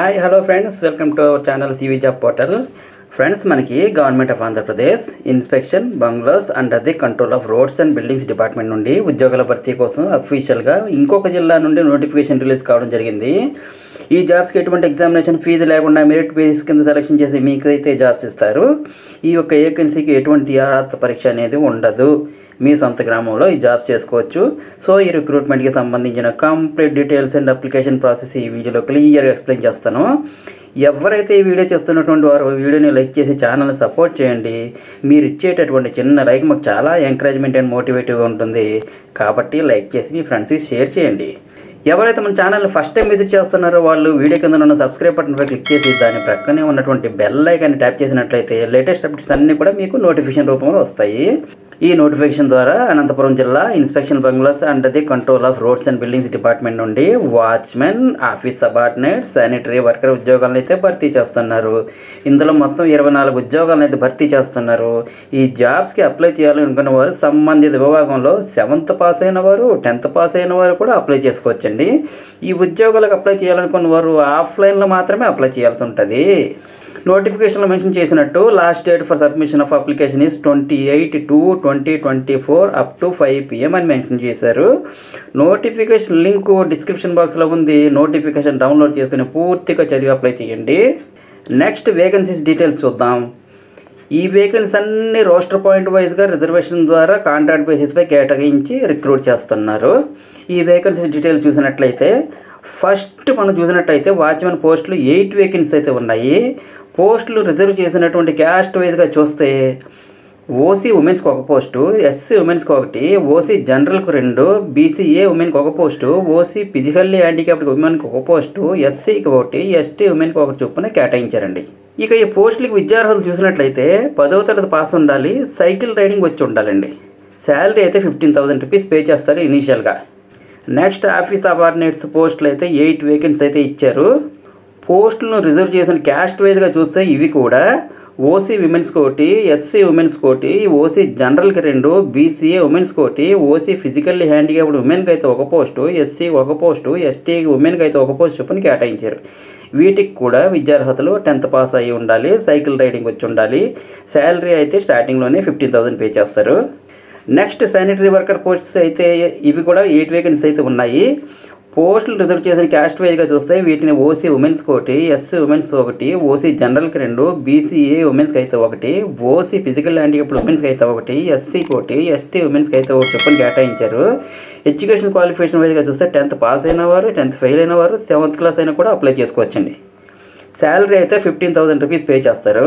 Hi hello friends, welcome to our channel CV job portal. Friends, మనకి government of Andhra Pradesh inspection bungalows under the control of roads and buildings department నుండి ఉద్యోగాల భర్తీ కోసం అఫీషియల్గా ఇంకొక జిల్లా నుండి నోటిఫికేషన్ రిలీజ్ కావడం జరిగింది. ఈ జాబ్స్కి ఎటువంటి ఎగ్జామినేషన్ ఫీజు లేకుండా మెరిట్ బేసిస్ కింద సెలెక్షన్ చేసి మీకు అయితే జాబ్స్ ఇస్తారు. ఈ యొక్క వేకెన్సీకి ఎటువంటి అర్హత పరీక్ష అనేది ఉండదు. మీ సొంత గ్రామంలో ఈ జాబ్స్ చేసుకోవచ్చు. సో ఈ రిక్రూట్మెంట్కి సంబంధించిన complete details and application process ఈ వీడియోలో క్లియర్గా ఎక్స్ప్లెయిన్ చేస్తాను. ఎవరైతే ఈ వీడియో చేస్తున్నటువంటి వారు వీడియోని లైక్ చేసి ఛానల్ని సపోర్ట్ చేయండి. మీరు ఇచ్చేటటువంటి చిన్న లైక్ మాకు చాలా ఎంకరేజ్మెంట్ అండ్ మోటివేటివ్గా ఉంటుంది. కాబట్టి లైక్ చేసి మీ ఫ్రెండ్స్కి షేర్ చేయండి. ఎవరైతే మన ఛానల్ని ఫస్ట్ టైం విజిట్ చేస్తున్నారో వాళ్ళు వీడియో కింద ఉన్న సబ్స్క్రైబ్ బటన్పై క్లిక్ చేసి దాని ప్రక్కనే ఉన్నటువంటి బెల్ ఐకాన్ని ట్యాప్ చేసినట్లయితే లేటెస్ట్ అప్డేట్స్ అన్నీ కూడా మీకు నోటిఫికేషన్ రూపంలో వస్తాయి. ఈ నోటిఫికేషన్ ద్వారా అనంతపురం జిల్లా inspection bungalows under the control of roads and buildings department నుండి watchmen, office subordinate, sanitary worker ఉద్యోగాలను అయితే భర్తీ చేస్తున్నారు. ఇందులో మొత్తం 24 ఉద్యోగాలను అయితే భర్తీ చేస్తున్నారు. ఈ జాబ్స్కి అప్లై చేయాలనుకున్న వారు సంబంధిత విభాగంలో 7th పాస్ అయిన వారు, 10th పాస్ అయిన వారు కూడా అప్లై చేసుకోవచ్చండి. ఈ ఉద్యోగాలకు అప్లై చేయాలనుకున్న వారు ఆఫ్లైన్లో మాత్రమే అప్లై చేయాల్సి ఉంటుంది. నోటిఫికేషన్లో మెన్షన్ చేసినట్టు last date for submission of application is 28/2/2024 up to 5 PM అని మెన్షన్ చేశారు. నోటిఫికేషన్ లింక్ డిస్క్రిప్షన్ బాక్స్లో ఉంది. నోటిఫికేషన్ డౌన్లోడ్ చేసుకుని పూర్తిగా చదివి అప్లై చేయండి. నెక్స్ట్ వేకెన్సీస్ డీటెయిల్స్ చూద్దాం. ఈ వేకెన్సీ అన్ని రోస్టర్ పాయింట్ వైజ్గా రిజర్వేషన్ ద్వారా కాంట్రాక్ట్ బేసిస్పై కేటాయించి రిక్రూట్ చేస్తున్నారు. ఈ వేకెన్సీస్ డీటెయిల్స్ చూసినట్లయితే ఫస్ట్ మనం చూసినట్లయితే వాచ్మెన్ పోస్టులు 8 వేకెన్సీస్ అయితే ఉన్నాయి. పోస్టులు రిజర్వ్ చేసినటువంటి క్యాస్ట్ వైజ్గా చూస్తే ఓసీ ఉమెన్స్కి ఒక పోస్టు, ఎస్సీ ఉమెన్స్కి ఒకటి, ఓసీ జనరల్కి 2, బీసీఏ ఉమెన్కి ఒక పోస్టు, ఓసీ ఫిజికల్లీ హ్యాండిక్యాప్డ్ ఉమెన్కి ఒక పోస్టు, ఎస్సీకి ఒకటి, ఎస్టీ ఉమెన్కి ఒకటి చొప్పున కేటాయించారండి. ఇక ఈ పోస్టులకి విద్యార్హులు చూసినట్లయితే 10వ తరగతి పాస్ ఉండాలి, సైకిల్ రైడింగ్ వచ్చి ఉండాలండి. శాలరీ అయితే 15,000 రూపీస్ పే చేస్తారు ఇనీషియల్గా. నెక్స్ట్ ఆఫీస్ సబార్డినేట్స్ పోస్టులు అయితే 8 వేకెన్సీ అయితే ఇచ్చారు. పోస్టులను రిజర్వ్ చేసిన క్యాస్ట్ వైజ్గా చూస్తే ఇవి కూడా ఓసీ విమెన్స్కి ఒకటి, ఎస్సీ ఉమెన్స్కి ఒకటి, ఓసీ జనరల్కి 2, బీసీఏ ఉమెన్స్కి ఒకటి, ఓసీ ఫిజికల్లీ హ్యాండిక్యాప్డ్ ఉమెన్కి అయితే ఒక పోస్టు, ఎస్సీ ఒక పోస్టు, ఎస్టీ ఉమెన్కి అయితే ఒక పోస్ట్ చొప్పున కేటాయించారు. వీటికి కూడా విద్యార్హతలు 10th పాస్ అయ్యి ఉండాలి, సైకిల్ రైడింగ్ వచ్చి ఉండాలి. శాలరీ అయితే స్టార్టింగ్లోనే 15,000 పే చేస్తారు. నెక్స్ట్ శానిటరీ వర్కర్ పోస్ట్స్ అయితే ఇవి కూడా 8 వేకెన్సీ అయితే ఉన్నాయి. పోస్టులు రిజర్వ్ చేసిన క్యాస్ట్ వైజ్గా చూస్తే వీటిని ఓసీ ఉమెన్స్కి ఒకటి, ఎస్సీ ఉమెన్స్ ఒకటి, ఓసీ జనరల్కి 2, బీసీఏ ఉమెన్స్కి అయితే ఒకటి, ఓసీ ఫిజికల్ హ్యాండిక్యాప్డ్ ఉమెన్స్కి అయితే ఒకటి, ఎస్సీకి ఒకటి, ఎస్టీ ఉమెన్స్కి అయితే ఒకటి చొప్పున కేటాయించారు. ఎడ్యుకేషన్ క్వాలిఫికేషన్ వైజ్గా చూస్తే 10th పాస్ అయిన వారు, 10th ఫెయిల్ అయిన వారు, 7th క్లాస్ అయినా కూడా అప్లై చేసుకోవచ్చండి. శాలరీ అయితే 15,000 రూపీస్ పే చేస్తారు.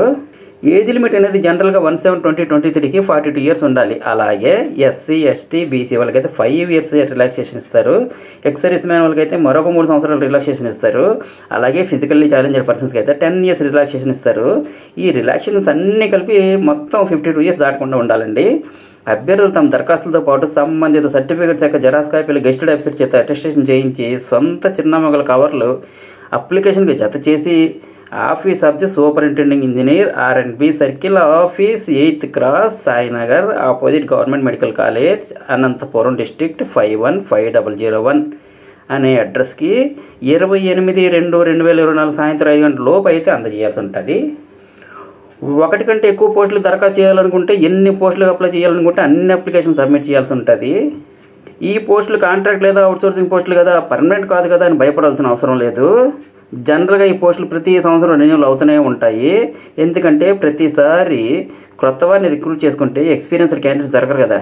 ఏజ్ లిమిట్ అనేది జనరల్గా 1/7/2023కి 42 ఇయర్స్ ఉండాలి. అలాగే ఎస్సీ, ఎస్టీ, బీసీ వాళ్ళకైతే 5 ఇయర్స్ రిలాక్సేషన్ ఇస్తారు. ఎక్స్ సర్వీస్ మ్యాన్ వాళ్ళకైతే మరొక 3 సంవత్సరాలు రిలాక్సేషన్ ఇస్తారు. అలాగే ఫిజికల్లీ ఛాలెంజ్డ్ పర్సన్స్కి అయితే 10 ఇయర్స్ రిలాక్సేషన్ ఇస్తారు. ఈ రిలాక్సేషన్స్ అన్నీ కలిపి మొత్తం 52 ఇయర్స్ దాటకుండా ఉండాలండి. అభ్యర్థులు తమ దరఖాస్తులతో పాటు సంబంధిత సర్టిఫికేట్స్ యొక్క జెరాక్స్ కాపీలు గెస్టెడ్ ఆఫీసర్ చేత అటెస్టేషన్ చేయించి సొంత చిరునామాల కవర్లు అప్లికేషన్కి జత చేసి office of the superintending engineer R&B circle office 8th cross, Sainagar, opposite government medical college, Anantapuram district 515001 అనే అడ్రస్కి 28/2/2024 సాయంత్రం 5 గంటల లోపు అయితే అందజేయాల్సి ఉంటుంది. ఒకటి కంటే ఎక్కువ పోస్టులు దరఖాస్తు చేయాలనుకుంటే, ఎన్ని పోస్టులకు అప్లై చేయాలనుకుంటే అన్ని అప్లికేషన్ సబ్మిట్ చేయాల్సి ఉంటుంది. ఈ పోస్టులు కాంట్రాక్ట్ లేదా అవుట్సోర్సింగ్ పోస్టులు కదా, పర్మనెంట్ కాదు కదా అని భయపడాల్సిన అవసరం లేదు. జనరల్గా ఈ పోస్టులు ప్రతి సంవత్సరం రెన్యూవల్ అవుతూనే ఉంటాయి. ఎందుకంటే ప్రతిసారి క్రొత్త వారిని రిక్రూట్ చేసుకుంటే ఎక్స్పీరియన్స్డ్ క్యాండిడేట్స్ దొరకరు కదా.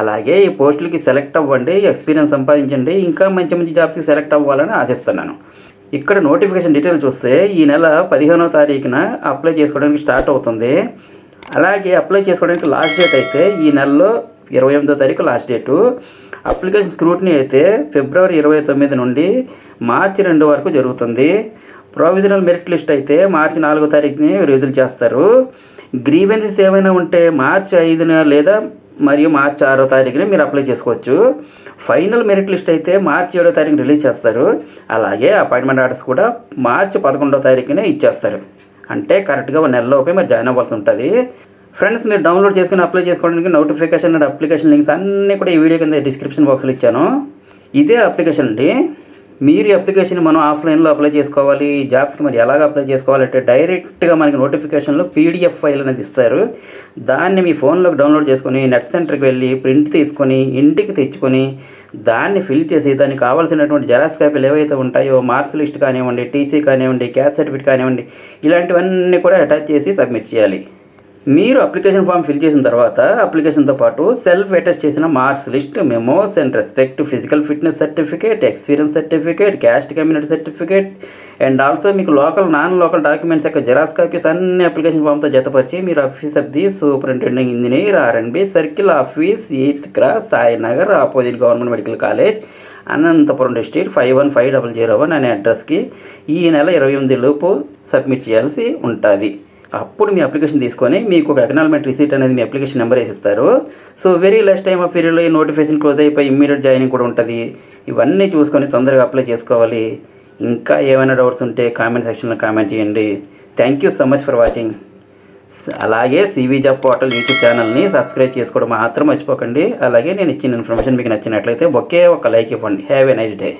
అలాగే ఈ పోస్టులకి సెలెక్ట్ అవ్వండి, ఎక్స్పీరియన్స్ సంపాదించండి, ఇంకా మంచి మంచి జాబ్స్కి సెలెక్ట్ అవ్వాలని ఆశిస్తున్నాను. ఇక్కడ నోటిఫికేషన్ డీటెయిల్స్ చూస్తే ఈ నెల 15వ తారీఖున అప్లై చేసుకోవడానికి స్టార్ట్ అవుతుంది. అలాగే అప్లై చేసుకోవడానికి లాస్ట్ డేట్ అయితే ఈ నెలలో 28వ తారీఖు లాస్ట్ డేటు. అప్లికేషన్ స్క్రూటినీ అయితే ఫిబ్రవరి 29 నుండి మార్చి 2 వరకు జరుగుతుంది. ప్రొవిజనల్ మెరిట్ లిస్ట్ అయితే మార్చి 4వ తారీఖుని విడుదల చేస్తారు. గ్రీవెన్సెస్ ఏమైనా ఉంటే మార్చి 5న లేదా మరియు మార్చి 6వ తారీఖున మీరు అప్లై చేసుకోవచ్చు. ఫైనల్ మెరిట్ లిస్ట్ అయితే మార్చి 7వ తారీఖున రిలీజ్ చేస్తారు. అలాగే అపాయింట్మెంట్ ఆర్డర్స్ కూడా మార్చి 11వ తారీఖునే ఇచ్చేస్తారు. అంటే కరెక్ట్గా 1 నెలలోపే మీరు జాయిన్ అవ్వాల్సి ఉంటుంది. ఫ్రెండ్స్, మీరు డౌన్లోడ్ చేసుకుని అప్లై చేసుకోవడానికి నోటిఫికేషన్ అండ్ అప్లికేషన్ లింక్స్ అన్నీ కూడా ఈ వీడియో కింద డిస్క్రిప్షన్ బాక్స్లో ఇచ్చాను. ఇదే అప్లికేషన్ అండి. మీరు అప్లికేషన్ మనం ఆఫ్లైన్లో అప్లై చేసుకోవాలి, జాబ్స్కి మరి ఎలాగ అప్లై చేసుకోవాలంటే డైరెక్ట్గా మనకి నోటిఫికేషన్లో పీడిఎఫ్ ఫైల్ అనేది ఇస్తారు. దాన్ని మీ ఫోన్లోకి డౌన్లోడ్ చేసుకొని నెట్ సెంటర్కి వెళ్ళి ప్రింట్ తీసుకొని ఇంటికి తెచ్చుకొని దాన్ని ఫిల్ చేసి దానికి కావాల్సినటువంటి జెరాక్స్ కాపీలు ఏవైతే ఉంటాయో మార్క్స్ లిస్ట్ కానివ్వండి, టీసీ కానివ్వండి, క్యాస్ట్ సర్టిఫికేట్ కానివ్వండి, ఇలాంటివన్నీ కూడా అటాచ్ చేసి సబ్మిట్ చేయాలి. మీరు అప్లికేషన్ ఫామ్ ఫిల్ చేసిన తర్వాత అప్లికేషన్తో పాటు సెల్ఫ్ అటెస్ట్ చేసిన marks list, memos and respect physical fitness certificate, experience certificate, caste community certificate and also మీకు లోకల్ నాన్ లోకల్ డాక్యుమెంట్స్ యొక్క జెరాక్స్ కాపీస్ అన్ని అప్లికేషన్ ఫామ్తో జతపరిచి మీరు office of the superintending engineer R&B circle office 8th cross Sainagar opposite government medical college Anantapuram district 515001 అనే అడ్రస్కి ఈ నెల 28 లోపు సబ్మిట్ చేయాల్సి ఉంటుంది. అప్పుడు మీ అప్లికేషన్ తీసుకొని మీకు ఒక అక్నాలజ్మెంట్ రిసీట్ అనేది మీ అప్లికేషన్ నెంబర్ వేసిస్తారు. So very last time of పీరియడ్లో ఈ నోటిఫికేషన్ క్లోజ్ అయిపోయి ఇమ్మీడియట్ జాయినింగ్ కూడా ఉంటుంది. ఇవన్నీ చూసుకొని తొందరగా అప్లై చేసుకోవాలి. ఇంకా ఏమైనా డౌట్స్ ఉంటే కామెంట్ సెక్షన్లో కామెంట్ చేయండి. Thank you so much for watching. అలాగే CV జాబ్ పోర్టల్ యూట్యూబ్ ఛానల్ని సబ్స్క్రైబ్ చేసుకోవడం మాత్రం మర్చిపోకండి. అలాగే నేను ఇచ్చిన ఇన్ఫర్మేషన్ మీకు నచ్చినట్లయితే ఒకే ఒక లైక్ ఇవ్వండి. Have a nice day.